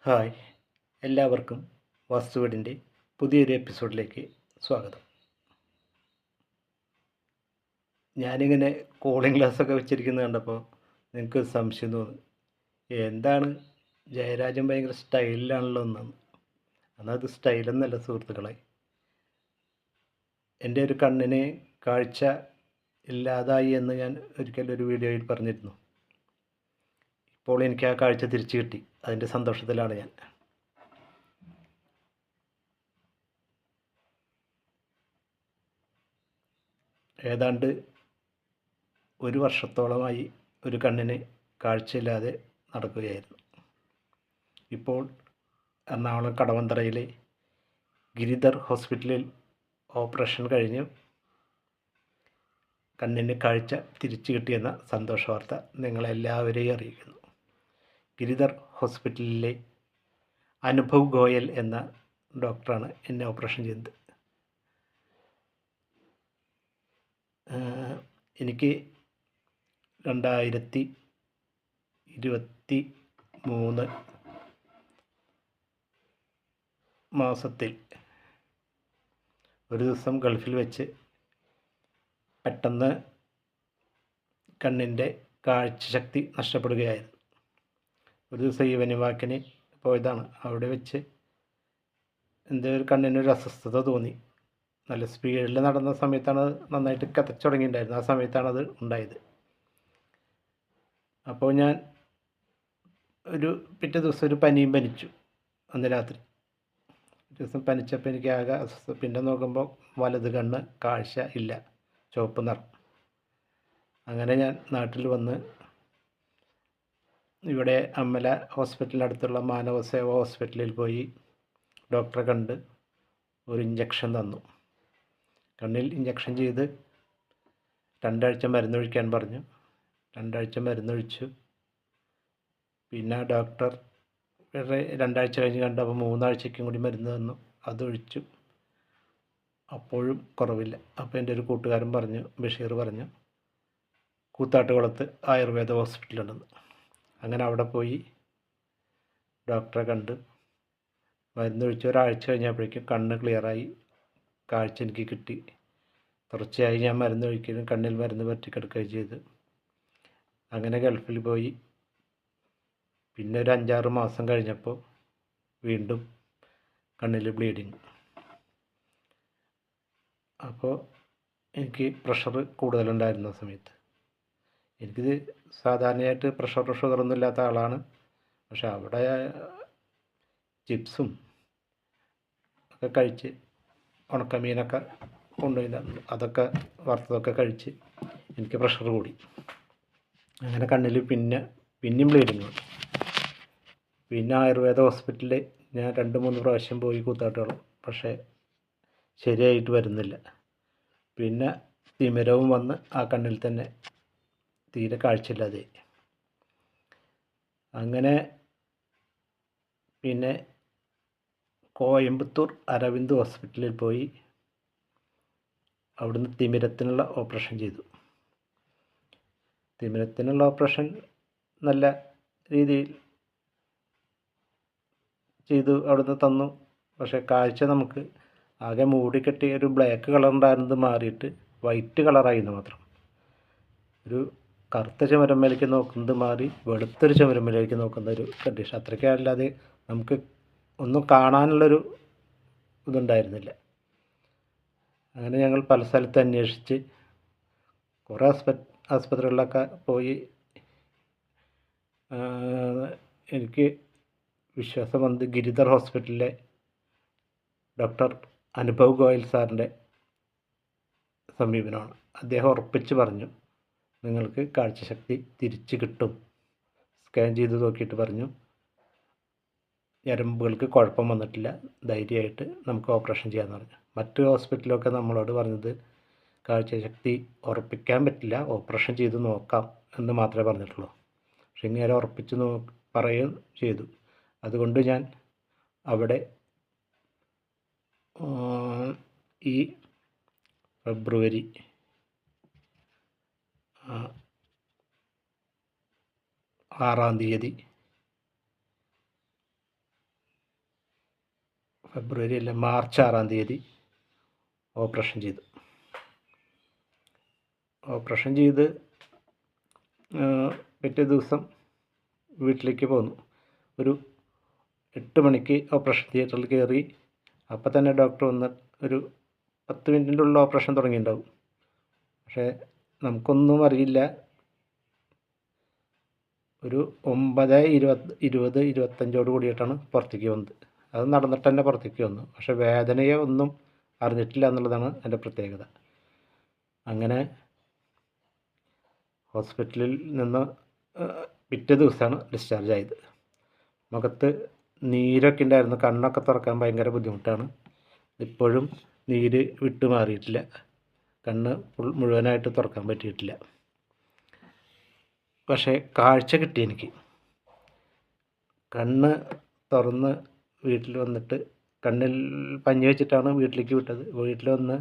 Hi, എല്ലാവർക്കും വാസ്തുവിടിൻ്റെ പുതിയൊരു എപ്പിസോഡിലേക്ക് സ്വാഗതം. ഞാനിങ്ങനെ കൂളിംഗ് ഗ്ലാസ്സൊക്കെ വെച്ചിരിക്കുന്നത് കണ്ടപ്പോൾ നിങ്ങൾക്ക് സംശയം തോന്നി, എന്താണ് ജയരാജൻ ഭയങ്കര സ്റ്റൈലിലാണല്ലോ എന്നാണ്. എന്നാൽ അത് സ്റ്റൈലൊന്നല്ല സുഹൃത്തുക്കളെ. എൻ്റെ ഒരു കണ്ണിന് കാഴ്ച ഇല്ലാതായി എന്ന് ഞാൻ ഒരിക്കലൊരു വീഡിയോയിൽ പറഞ്ഞിരുന്നു. ഇപ്പോൾ എനിക്ക് ആ കാഴ്ച തിരിച്ചു കിട്ടി. അതിൻ്റെ സന്തോഷത്തിലാണ് ഞാൻ. ഏതാണ്ട് ഒരു വർഷത്തോളമായി ഒരു കണ്ണിന് കാഴ്ചയില്ലാതെ നടക്കുകയായിരുന്നു. ഇപ്പോൾ എറണാകുളം കടവന്തറയിലെ ഗിരിധർ ഹോസ്പിറ്റലിൽ ഓപ്പറേഷൻ കഴിഞ്ഞ് കണ്ണിന് കാഴ്ച തിരിച്ചു കിട്ടിയെന്ന സന്തോഷ വാർത്ത നിങ്ങളെല്ലാവരെയും അറിയിക്കുന്നു. ഗിരിധർ ഹോസ്പിറ്റലിലെ അനുഭവ് ഗോയൽ എന്ന ഡോക്ടറാണ് എന്നെ ഓപ്പറേഷൻ ചെയ്തത്. എനിക്ക് 2023 മാസത്തിൽ ഒരു ദിവസം ഗൾഫിൽ വെച്ച് പെട്ടെന്ന് കണ്ണിൻ്റെ കാഴ്ചശക്തി നഷ്ടപ്പെടുകയായിരുന്നു. ഒരു ദിവസം ഈവനിംഗ് വാക്കിന് പോയതാണ്. അവിടെ വെച്ച് എൻ്റെ ഒരു കണ്ണിനൊരു അസ്വസ്ഥത തോന്നി. നല്ല സ്പീഡിൽ നടന്ന സമയത്താണ് നന്നായിട്ട് കതച്ചു തുടങ്ങിയിട്ടുണ്ടായിരുന്നു. ആ സമയത്താണത് ഉണ്ടായത്. അപ്പോൾ ഞാൻ പിറ്റേ ദിവസം ഒരു പനിയും പനിച്ചു. അന്ന് രാത്രി ഒരു ദിവസം പനിച്ചപ്പോൾ എനിക്ക് ആകെ അസ്വസ്ഥ. പിന്നെ നോക്കുമ്പോൾ വലത് കണ്ണ് കാഴ്ച ഇല്ല, ചുവപ്പ് നിറം. അങ്ങനെ ഞാൻ നാട്ടിൽ വന്ന് ഇവിടെ അമ്മല ഹോസ്പിറ്റലിനടുത്തുള്ള മാനവസേവ ഹോസ്പിറ്റലിൽ പോയി ഡോക്ടറെ കണ്ട് ഒരു ഇഞ്ചക്ഷൻ തന്നു. കണ്ണിൽ ഇഞ്ചക്ഷൻ ചെയ്ത് 2 ആഴ്ച മരുന്നൊഴിക്കാൻ പറഞ്ഞു. 2 ആഴ്ച മരുന്നൊഴിച്ചു. പിന്നെ ഡോക്ടർ 2 ആഴ്ച കഴിഞ്ഞ് കണ്ടപ്പോൾ 3 ആഴ്ചയ്ക്കും കൂടി മരുന്ന് തന്നു. അതൊഴിച്ചു. അപ്പോഴും കുറവില്ല. അപ്പോൾ എൻ്റെ ഒരു കൂട്ടുകാരൻ പറഞ്ഞു, ബഷീർ പറഞ്ഞു, കൂത്താട്ടുകുളത്ത് ആയുർവേദ ഹോസ്പിറ്റലുണ്ടെന്ന്. അങ്ങനെ അവിടെ പോയി ഡോക്ടറെ കണ്ട് മരുന്നൊഴിച്ച് ഒരാഴ്ച കഴിഞ്ഞപ്പോഴേക്കും കണ്ണ് ക്ലിയറായി, കാഴ്ച എനിക്ക് കിട്ടി. തുടർച്ചയായി ഞാൻ മരുന്നൊഴിക്കുകയും കണ്ണിൽ മരുന്ന് പറ്റിക്കിടക്കുകയും ചെയ്തു. അങ്ങനെ ഗൾഫിൽ പോയി. പിന്നെ ഒരു 5-6 മാസം കഴിഞ്ഞപ്പോൾ വീണ്ടും കണ്ണിൽ ബ്ലീഡിങ്. അപ്പോൾ എനിക്ക് പ്രഷർ കൂടുതലുണ്ടായിരുന്ന സമയത്ത്, എനിക്കിത് സാധാരണയായിട്ട് പ്രഷർ ഷുഗറൊന്നും ഇല്ലാത്ത ആളാണ്. പക്ഷെ അവിടെ ചിപ്സും ഒക്കെ കഴിച്ച് ഉണക്കമീനൊക്കെ കൊണ്ടുപോയിട്ടുണ്ടായിരുന്നു. അതൊക്കെ വറുത്തതൊക്കെ കഴിച്ച് എനിക്ക് പ്രഷർ കൂടി. അങ്ങനെ കണ്ണിൽ പിന്നെയും ബ്ലീഡിങ് വന്നു. പിന്നെ ആയുർവേദ ഹോസ്പിറ്റലിൽ ഞാൻ 2-3 പ്രാവശ്യം പോയി കൂത്താട്ടുകുളം. പക്ഷേ ശരിയായിട്ട് വരുന്നില്ല. പിന്നെ തിമിരവും വന്ന് ആ കണ്ണിൽ തന്നെ തീരെ കാഴ്ചയില്ലാതെ. അങ്ങനെ പിന്നെ കോയമ്പത്തൂർ അരവിന്ദ് ഹോസ്പിറ്റലിൽ പോയി അവിടുന്ന് തിമിരത്തിനുള്ള ഓപ്പറേഷൻ ചെയ്തു. തിമിരത്തിനുള്ള ഓപ്പറേഷൻ നല്ല രീതിയിൽ ചെയ്തു അവിടുന്ന് തന്നു. പക്ഷേ കാഴ്ച നമുക്ക് ആകെ മൂടിക്കെട്ടി ഒരു ബ്ലാക്ക് കളർ ഉണ്ടായിരുന്നത് മാറിയിട്ട് വൈറ്റ് കളറായിരുന്നു മാത്രം. ഒരു കറുത്ത ചുമരമ്മയിലേക്ക് നോക്കുന്നത് മാറി വെളുത്തൊരു ചുമരമ്മയിലേക്ക് നോക്കുന്ന ഒരു കണ്ടീഷൻ. അത്രയ്ക്കല്ലാതെ നമുക്ക് ഒന്നും കാണാനുള്ളൊരു ഇതുണ്ടായിരുന്നില്ല. അങ്ങനെ ഞങ്ങൾ പല സ്ഥലത്ത് അന്വേഷിച്ച് കുറേ ആസ്പത്രികളിലൊക്കെ പോയി. എനിക്ക് വിശ്വാസം വന്നത് ഗിരിധർ ഹോസ്പിറ്റലിലെ ഡോക്ടർ അനുഭവ് ഗോയൽ സാറിൻ്റെ സമീപനമാണ്. അദ്ദേഹം ഉറപ്പിച്ച് പറഞ്ഞു, നിങ്ങൾക്ക് കാഴ്ചശക്തി തിരിച്ചു കിട്ടും. സ്കാൻ ചെയ്ത് നോക്കിയിട്ട് പറഞ്ഞു, ഞരമ്പുകൾക്ക് കുഴപ്പം വന്നിട്ടില്ല, ധൈര്യമായിട്ട് നമുക്ക് ഓപ്പറേഷൻ ചെയ്യാമെന്ന് പറഞ്ഞു. മറ്റ് ഹോസ്പിറ്റലൊക്കെ നമ്മളോട് പറഞ്ഞത് കാഴ്ചശക്തി ഉറപ്പിക്കാൻ പറ്റില്ല, ഓപ്പറേഷൻ ചെയ്ത് നോക്കാം എന്ന് മാത്രമേ പറഞ്ഞിട്ടുള്ളൂ. പക്ഷെ ഇങ്ങനെ ഉറപ്പിച്ച് പറയുകയും ചെയ്തു. അതുകൊണ്ട് ഞാൻ അവിടെ ഈ ഫെബ്രുവരി 6-ാം തീയതി ഫെബ്രുവരി അല്ല, മാർച്ച് 6-ാം തീയതി ഓപ്പറേഷൻ ചെയ്തു. ഓപ്പറേഷൻ ചെയ്ത് പിറ്റേ ദിവസം വീട്ടിലേക്ക് പോന്നു. ഒരു 8 മണിക്ക് ഓപ്പറേഷൻ തിയേറ്ററിൽ കയറി. അപ്പം തന്നെ ഡോക്ടർ വന്ന് ഒരു 10 മിനിറ്റിൻ്റെ ഉള്ളിൽ ഓപ്പറേഷൻ തുടങ്ങിയിട്ടുണ്ടാവും. പക്ഷേ നമുക്കൊന്നും അറിയില്ല. ഒരു 9:20-25 കൂടിയിട്ടാണ് പുറത്തേക്ക് വന്നത്. അത് നടന്നിട്ട് തന്നെ പുറത്തേക്ക് വന്നു. പക്ഷേ വേദനയോ ഒന്നും അറിഞ്ഞിട്ടില്ല എന്നുള്ളതാണ് എൻ്റെ പ്രത്യേകത. അങ്ങനെ ഹോസ്പിറ്റലിൽ നിന്ന് പിറ്റേ ദിവസമാണ് ഡിസ്ചാർജ് ആയത്. മുഖത്ത് നീരൊക്കെ ഉണ്ടായിരുന്നു. കണ്ണൊക്കെ തുറക്കാൻ ഭയങ്കര ബുദ്ധിമുട്ടാണ്. ഇപ്പോഴും നീര് വിട്ടു മാറിയിട്ടില്ല. കണ്ണ് മുഴുവനായിട്ട് തുറക്കാൻ പറ്റിയിട്ടില്ല. പക്ഷേ കാഴ്ച കിട്ടി എനിക്ക്. കണ്ണ് തുറന്ന് വീട്ടിൽ വന്നിട്ട് കണ്ണിൽ പഞ്ഞി വെച്ചിട്ടാണ് വീട്ടിലേക്ക് വിട്ടത്. വീട്ടിൽ വന്ന്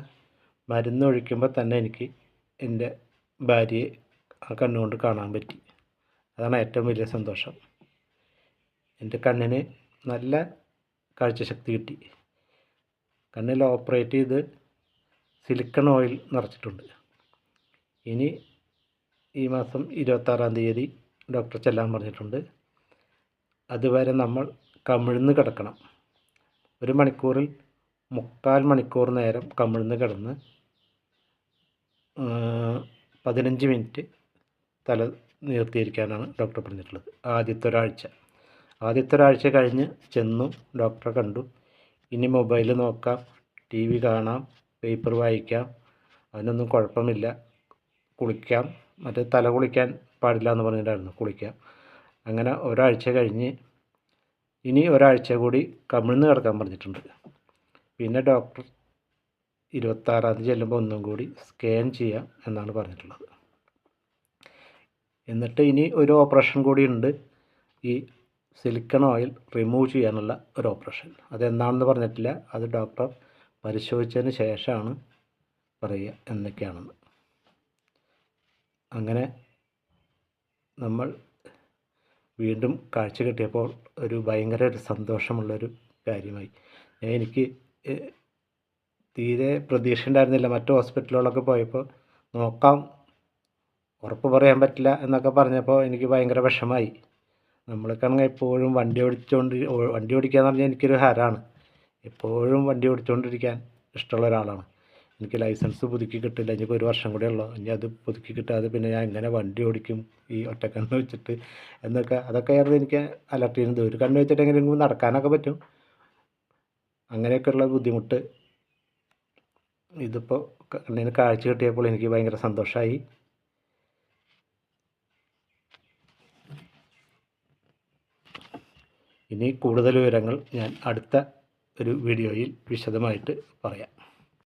മരുന്ന് ഒഴിക്കുമ്പോൾ തന്നെ എനിക്ക് എൻ്റെ ഭാര്യയെ ആ കണ്ണുകൊണ്ട് കാണാൻ പറ്റി. അതാണ് ഏറ്റവും വലിയ സന്തോഷം. എൻ്റെ കണ്ണിന് നല്ല കാഴ്ചശക്തി കിട്ടി. കണ്ണിൽ ഓപ്പറേറ്റ് ചെയ്ത് സിലിക്കൺ ഓയിൽ നിറച്ചിട്ടുണ്ട്. ഇനി ഈ മാസം 26-ാം തീയതി ഡോക്ടർ ചെല്ലാൻ പറഞ്ഞിട്ടുണ്ട്. അതുവരെ നമ്മൾ കമിഴ്ന്ന് കിടക്കണം. 1 മണിക്കൂറിൽ 3/4 മണിക്കൂർ നേരം കമിഴ്ന്ന് കിടന്ന് 15 മിനിറ്റ് തല നിവർത്തിയിരിക്കാനാണ് ഡോക്ടർ പറഞ്ഞിട്ടുള്ളത്. ആദ്യത്തെ ഒരാഴ്ച കഴിഞ്ഞ് ചെന്നു, ഡോക്ടറെ കണ്ടു. ഇനി മൊബൈൽ നോക്കാം, TV കാണാം, പേപ്പർ വായിക്കാം, അതിനൊന്നും കുഴപ്പമില്ല. കുളിക്കാം, മറ്റേ തല കുളിക്കാൻ പാടില്ല എന്ന് പറഞ്ഞിട്ടായിരുന്നു, കുളിക്കാം. അങ്ങനെ ഒരാഴ്ച കഴിഞ്ഞ് ഇനി ഒരാഴ്ച കൂടി കമിഴ്ന്ന് കിടക്കാൻ പറഞ്ഞിട്ടുണ്ട്. പിന്നെ ഡോക്ടർ 26-ാം തീയതി ചെല്ലുമ്പോൾ ഒന്നും കൂടി സ്കാൻ ചെയ്യാം എന്നാണ് പറഞ്ഞിട്ടുള്ളത്. എന്നിട്ട് ഇനി ഒരു ഓപ്പറേഷൻ കൂടി ഉണ്ട്, ഈ സിലിക്കൺ ഓയിൽ റിമൂവ് ചെയ്യാനുള്ള ഒരു ഓപ്പറേഷൻ. അതെന്താണെന്ന് പറഞ്ഞിട്ടില്ല. അത് ഡോക്ടർ പരിശോധിച്ചതിന് ശേഷമാണ് പറയുക എന്തൊക്കെയാണെന്ന്. അങ്ങനെ നമ്മൾ വീണ്ടും കാഴ്ച കിട്ടിയപ്പോൾ ഭയങ്കര ഒരു സന്തോഷമുള്ളൊരു കാര്യമായി. എനിക്ക് തീരെ പ്രതീക്ഷ ഉണ്ടായിരുന്നില്ല. മറ്റു ഹോസ്പിറ്റലുകളൊക്കെ പോയപ്പോൾ നോക്കാം, ഉറപ്പ് പറയാൻ പറ്റില്ല എന്നൊക്കെ പറഞ്ഞപ്പോൾ എനിക്ക് ഭയങ്കര വിഷമമായി. നമ്മൾക്കാണെങ്കിൽ എപ്പോഴും വണ്ടി ഓടിക്കുക എന്ന് പറഞ്ഞാൽ എനിക്കൊരു ഹരമാണ്. എപ്പോഴും വണ്ടി ഓടിച്ചുകൊണ്ടിരിക്കാൻ ഇഷ്ടമുള്ള ഒരാളാണ്. എനിക്ക് ലൈസൻസ് പുതുക്കി കിട്ടില്ല. ഇനിയിപ്പോൾ 1 വർഷം കൂടെ ഉള്ളൂ. ഇനി അത് പുതുക്കി കിട്ടാതെ പിന്നെ ഞാൻ എങ്ങനെ വണ്ടി ഓടിക്കും ഈ ഒറ്റക്കണ്ണ് വെച്ചിട്ട് അതൊക്കെ ആയിരുന്നു എനിക്ക് അലട്ടിയിരുന്നത്. ഒരു കണ്ണ് വെച്ചിട്ട് എങ്ങനെയെങ്കിലും നടക്കാനൊക്കെ പറ്റും. അങ്ങനെയൊക്കെയുള്ള ബുദ്ധിമുട്ട്. ഇതിപ്പോൾ കണ്ണിന് കാഴ്ച കിട്ടിയപ്പോൾ എനിക്ക് ഭയങ്കര സന്തോഷമായി. ഇനി കൂടുതൽ വിവരങ്ങൾ ഞാൻ അടുത്ത ഒരു വീഡിയോയിൽ വിശദമായിട്ട് പറയാം.